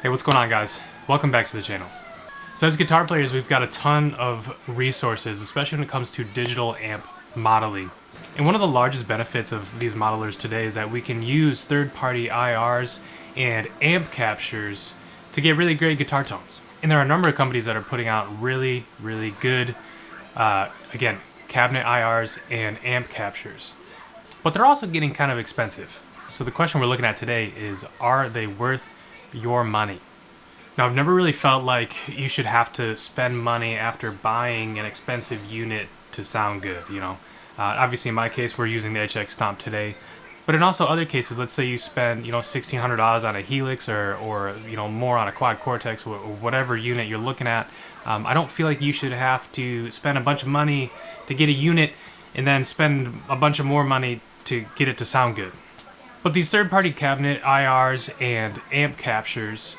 Hey, what's going on, guys? Welcome back to the channel. So as guitar players, we've got a ton of resources, especially when it comes to digital amp modeling. And one of the largest benefits of these modelers today is that we can use third-party IRs and amp captures to get really great guitar tones. And there are a number of companies that are putting out really good, again, cabinet IRs and amp captures. But they're also getting kind of expensive. So the question we're looking at today is, are they worth your money? Now, I've never really felt like you should have to spend money after buying an expensive unit to sound good, you know. Obviously, in my case, we're using the HX Stomp today. But in also other cases, let's say you spend, $1,600 on a Helix or more on a Quad Cortex or whatever unit you're looking at. I don't feel like you should have to spend a bunch of money to get a unit and then spend a bunch of more money to get it to sound good. But these third-party cabinet IRs and amp captures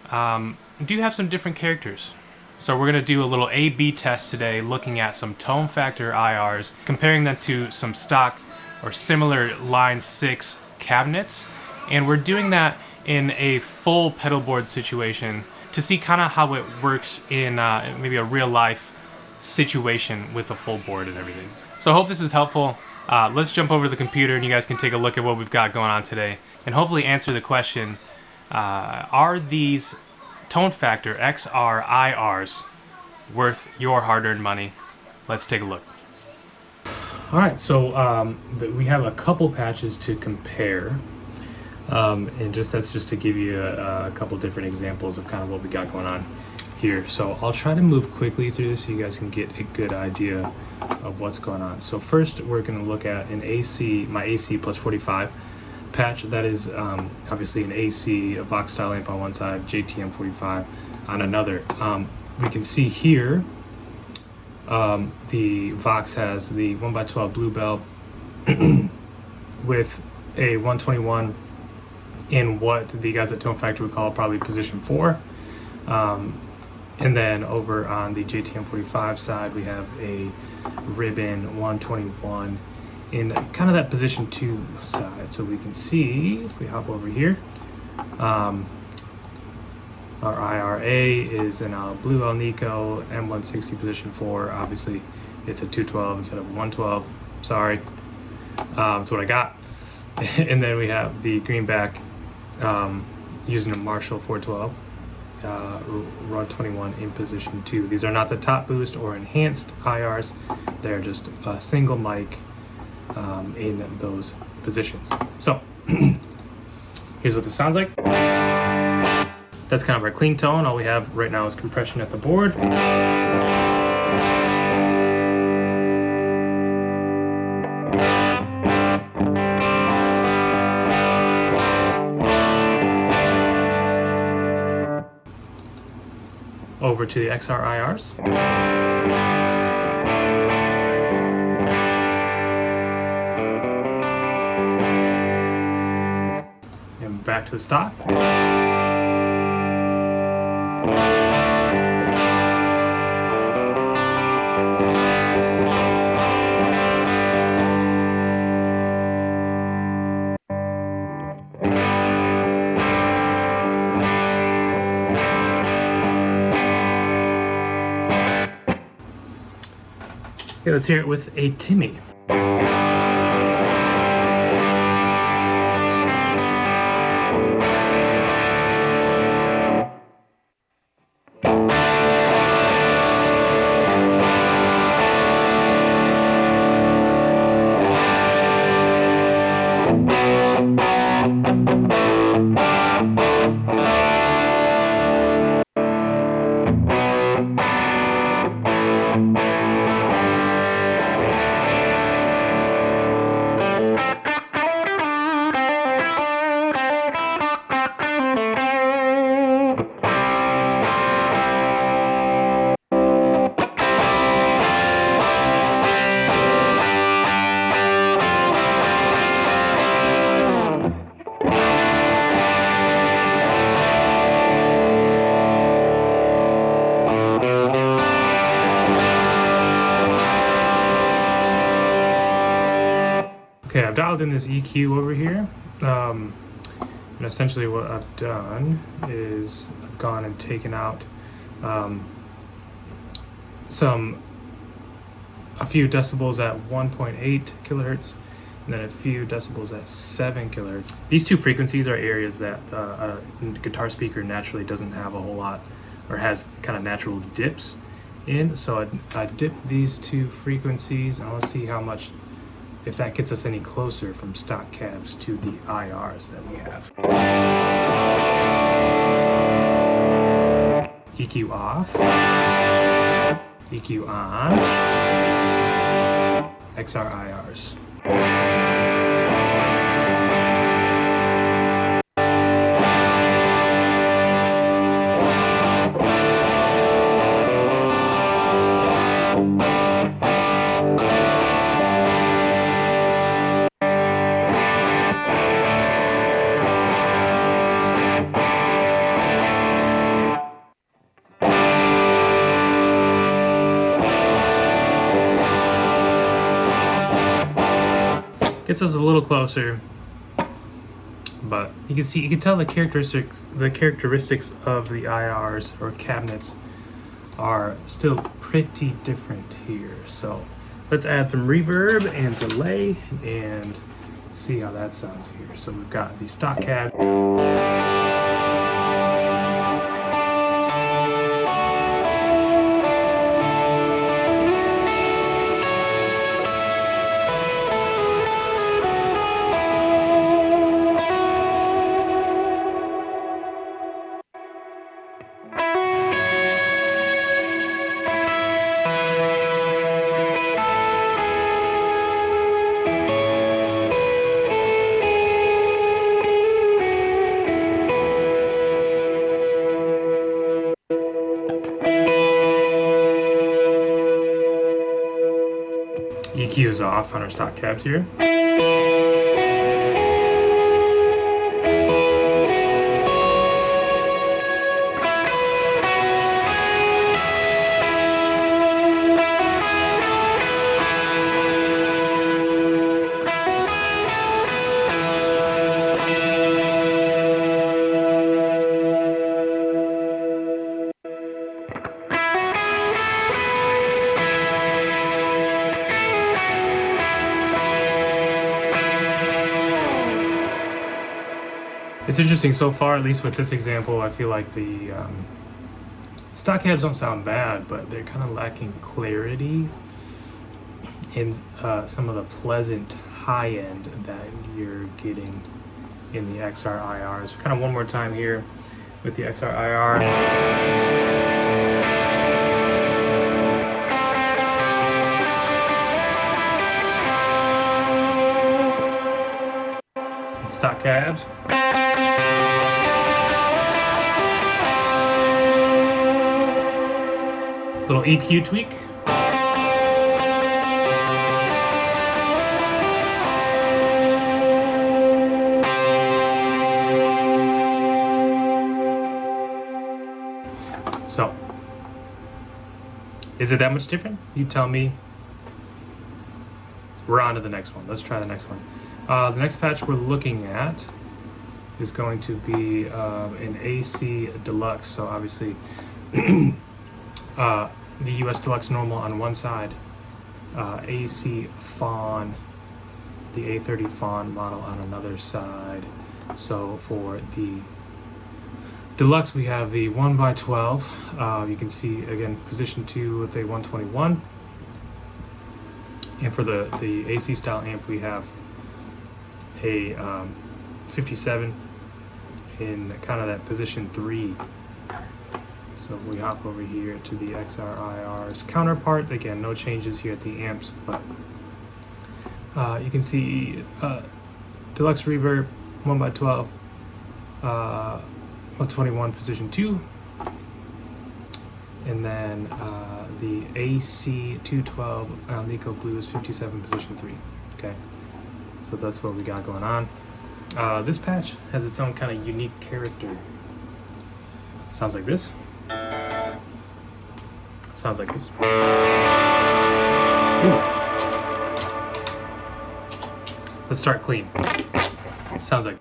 do have some different characters. So we're going to do a little A/B test today, looking at some tone factor IRs, comparing them to some stock or similar Line 6 cabinets. And we're doing that in a full pedal board situation to see kind of how it works in maybe a real life situation with a full board and everything. So I hope this is helpful. Let's jump over to the computer and you guys can take a look at what we've got going on today and hopefully answer the question, are these tone factor XRIRs worth your hard-earned money? Let's take a look. All right, so we have a couple patches to compare, and that's just to give you a couple different examples of kind of what we got going on here. So I'll try to move quickly through this so you guys can get a good idea of what's going on. So first, we're going to look at an AC, my AC plus 45 patch. That is obviously an AC, a Vox style amp on one side, JTM 45 on another. We can see here the Vox has the 1x12 Bluebell with a 121 in what the guys at Tone Factory would call probably position 4. And then over on the JTM 45 side, we have a ribbon 121 in kind of that position 2 side. So we can see, if we hop over here, our IRA is in a Blue El Nico M160 position 4. Obviously, it's a 212 instead of a 112. Sorry, that's what I got. And then we have the greenback using a Marshall 412. Rod 21 in position 2. These are not the top boost or enhanced IRs. They're just a single mic in those positions. So here's what this sounds like. That's kind of our clean tone. All we have right now is compression at the board. Over to the XRIRs. And back to the stock. Okay, let's hear it with a Timmy. Okay, I've dialed in this EQ over here. And essentially what I've done is I've gone and taken out a few decibels at 1.8 kilohertz, and then a few decibels at 7 kilohertz. These two frequencies are areas that a guitar speaker naturally doesn't have a whole lot, or has kind of natural dips in. So I dipped these two frequencies. I want to see how much, if that gets us any closer from stock cabs to the IRs that we have. EQ off, EQ on, XRIRs. Gets us a little closer, but you can tell the characteristics of the IRs or cabinets are still pretty different here. So let's add some reverb and delay and see how that sounds here. So we've got the stock cab. EQ is off on our stock cabs here. It's interesting so far, at least with this example, I feel like the stock cabs don't sound bad, but they're kind of lacking clarity in some of the pleasant high end that you're getting in the XRIRs. Kind of one more time here with the XRIR. Stock cabs. Little EQ tweak. So, is it that much different? You tell me. We're on to the next one. Let's try the next one. The next patch we're looking at is going to be an AC Deluxe. So obviously the US Deluxe normal on one side, AC Fawn, the A30 Fawn model on another side. So for the Deluxe we have the 1x12. You can see again position 2 with a 121. And for the AC style amp we have a 57 in kind of that position 3. So if we hop over here to the XRIR's counterpart, again, no changes here at the amps, but you can see Deluxe Reverb 1x12, 121 position 2, and then the AC 212 Nico Blues 57 position 3. Okay, so that's what we got going on. This patch has its own kind of unique character. Sounds like this. Sounds like this. Ooh. Let's start clean. Sounds like.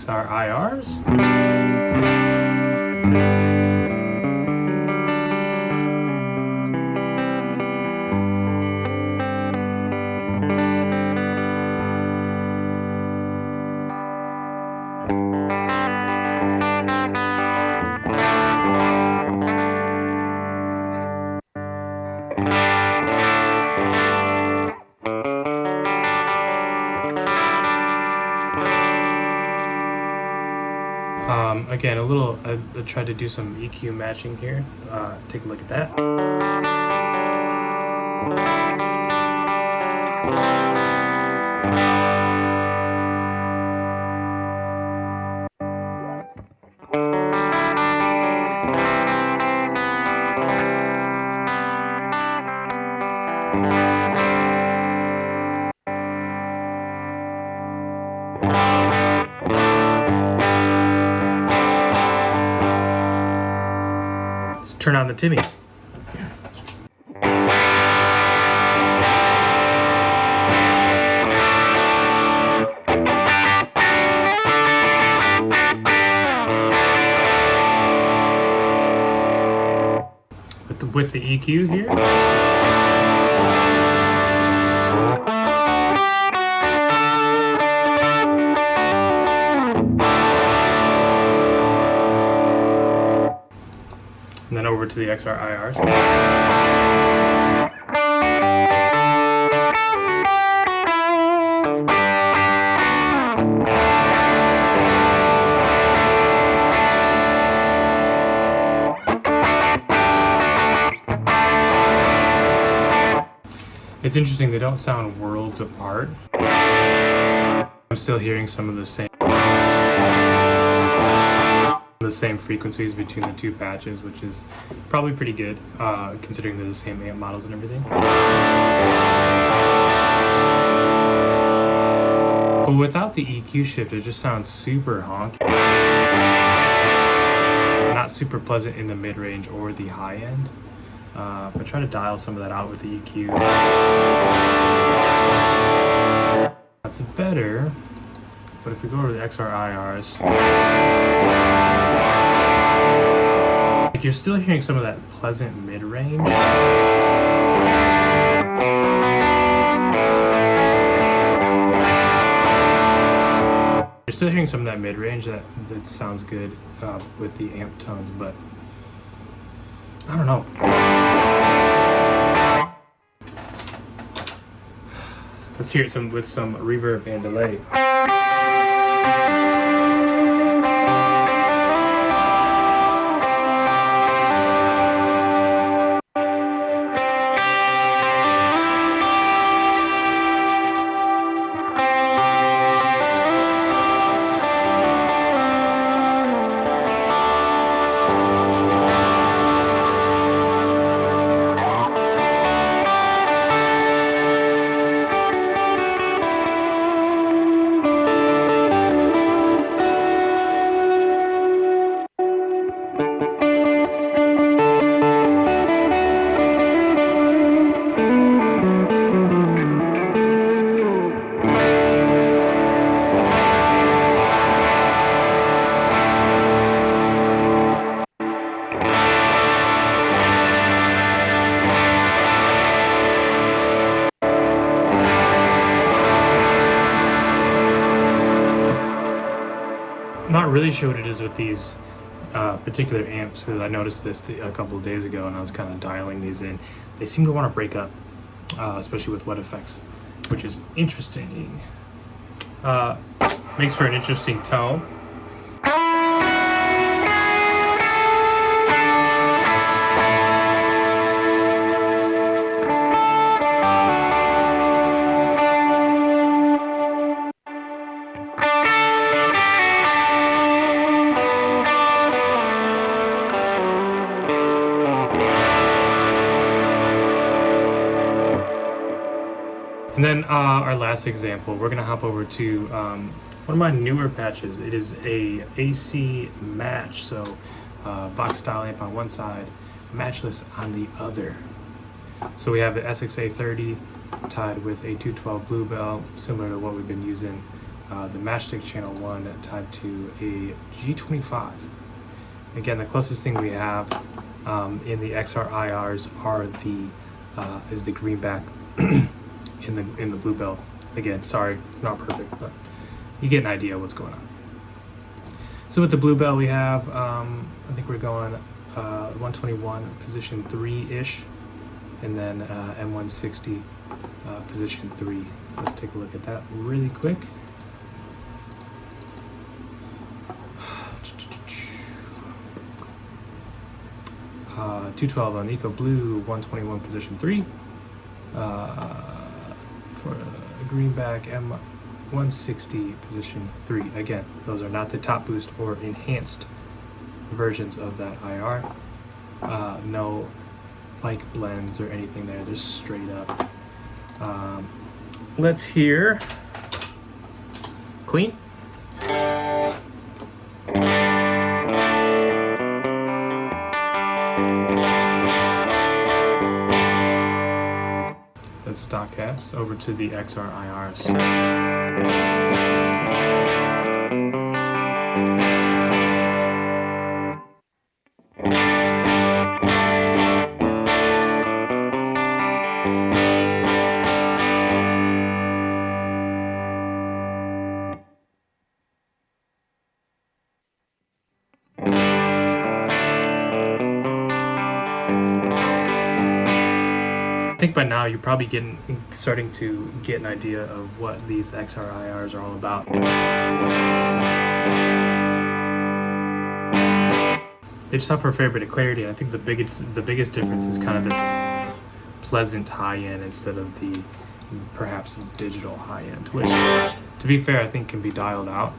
XRIRs. Again, I tried to do some EQ matching here. Take a look at that. Let's turn on the Timmy. With the EQ here. And then over to the XRIRs. It's interesting, they don't sound worlds apart. I'm still hearing some of the same frequencies between the two patches, which is probably pretty good, considering they're the same amp models and everything. But without the EQ shift, it just sounds super honky. Not super pleasant in the mid-range or the high end. But try to dial some of that out with the EQ. That's better. But if we go over the XRIRs, like you're still hearing some of that pleasant mid-range. You're still hearing some of that mid-range that sounds good with the amp tones, but I don't know. Let's hear it with some reverb and delay. Not really sure what it is with these particular amps, because I noticed this a couple of days ago and I was kind of dialing these in. They seem to want to break up, especially with wet effects, which is interesting. Makes for an interesting tone. And then our last example, we're gonna hop over to one of my newer patches. It is a AC match, so box style amp on one side, matchless on the other. So we have the SXA30 tied with a 212 Bluebell, similar to what we've been using the matchstick channel 1 tied to a G25. Again, the closest thing we have in the XRIRs is the greenback in the bluebell. Again, sorry, it's not perfect, but you get an idea of what's going on. So with the bluebell, we have I think we're going 121 position 3-ish, and then M160 position 3. Let's take a look at that really quick. Uh, 212 on Eco Blue, 121 position 3. For a greenback, M160 position 3. Again, those are not the top boost or enhanced versions of that IR. No like blends or anything there, just straight up. Let's hear clean. That's stock caps. Over to the XRIRs. I think by now you're probably starting to get an idea of what these XRIRs are all about. They just offer a fair bit of clarity. I think the biggest difference is kind of this pleasant high end instead of the perhaps digital high end, which, to be fair, I think can be dialed out.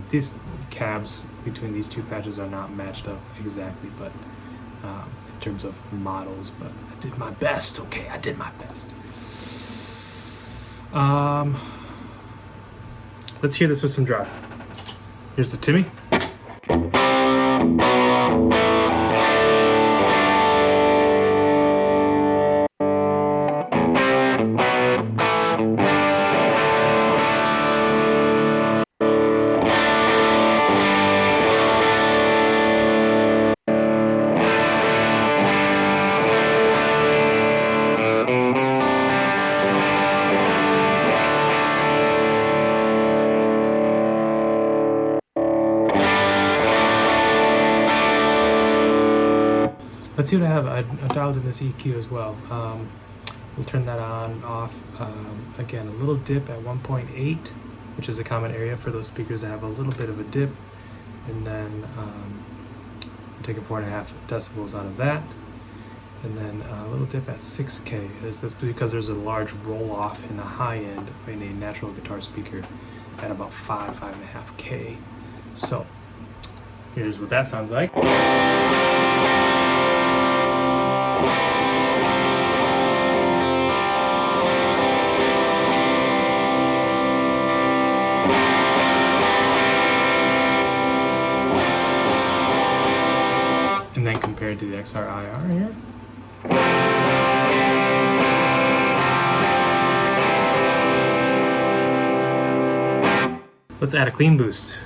These cabs between these two patches are not matched up exactly, but in terms of models, but I did my best. Okay, I did my best. Let's hear this with some drive. Here's the Timmy. Let's see what I have. I dialed in this EQ as well. We'll turn that on, off. Again, a little dip at 1.8, which is a common area for those speakers that have a little bit of a dip. And then we're taking 4.5 decibels out of that. And then a little dip at 6K. That's because there's a large roll off in the high end in a natural guitar speaker at about 5.5K. So here's what that sounds like. And then compared to the XRIR here. Let's add a clean boost.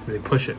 Really push it.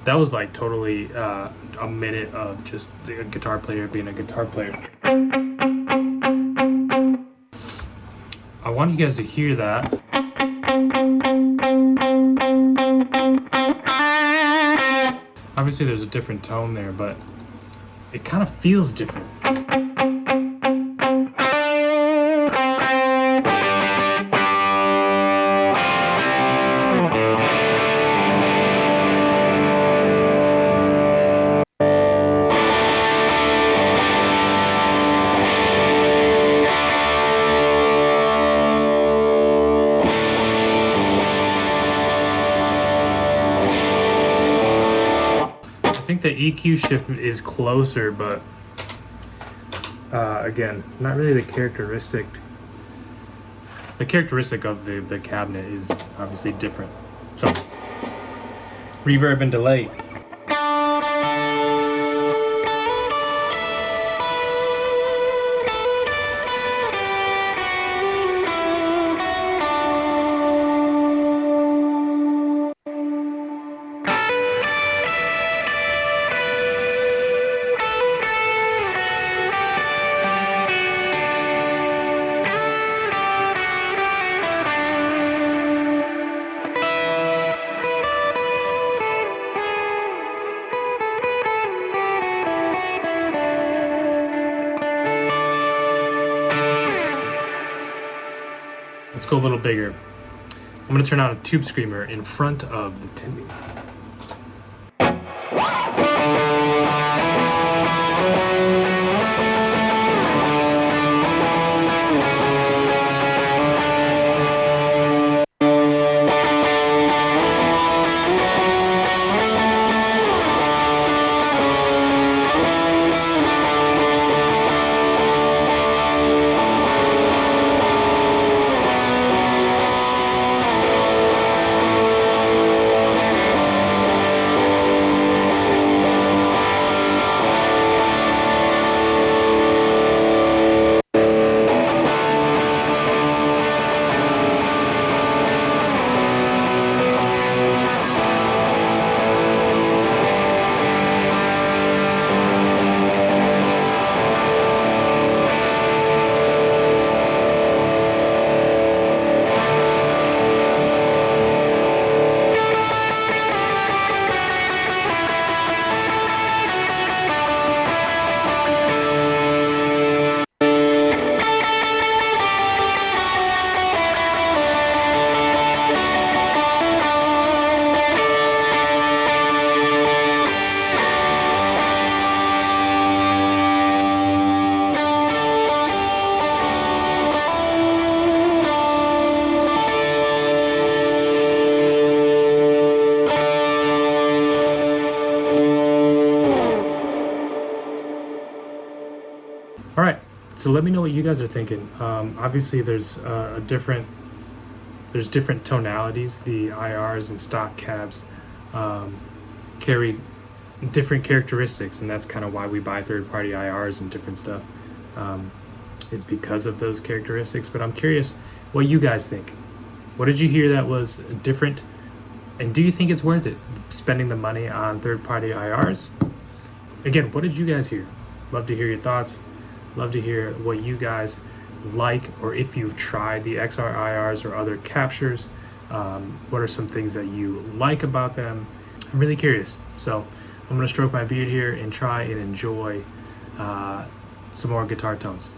That was like totally a minute of just a guitar player being a guitar player. I want you guys to hear that. Obviously there's a different tone there, but it kind of feels different. I think the EQ shift is closer, but again, not really the characteristic. The characteristic of the cabinet is obviously different. So, reverb and delay. Let's go a little bigger. I'm going to turn on a tube screamer in front of the Timmy. All right, so let me know what you guys are thinking. Obviously, there's different tonalities. The IRs and stock cabs carry different characteristics, and that's kind of why we buy third-party IRs and different stuff. Is because of those characteristics. But I'm curious what you guys think. What did you hear that was different, and do you think it's worth it spending the money on third-party IRs? Again, what did you guys hear? Love to hear your thoughts. Love to hear what you guys like, or if you've tried the XRIRs or other captures. What are some things that you like about them? I'm really curious. So I'm gonna stroke my beard here and try and enjoy some more guitar tones.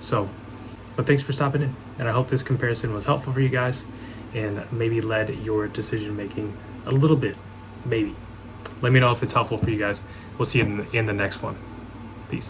But thanks for stopping in, and I hope this comparison was helpful for you guys and maybe led your decision making a little bit, maybe. Let me know if it's helpful for you guys. We'll see you in the next one. Peace.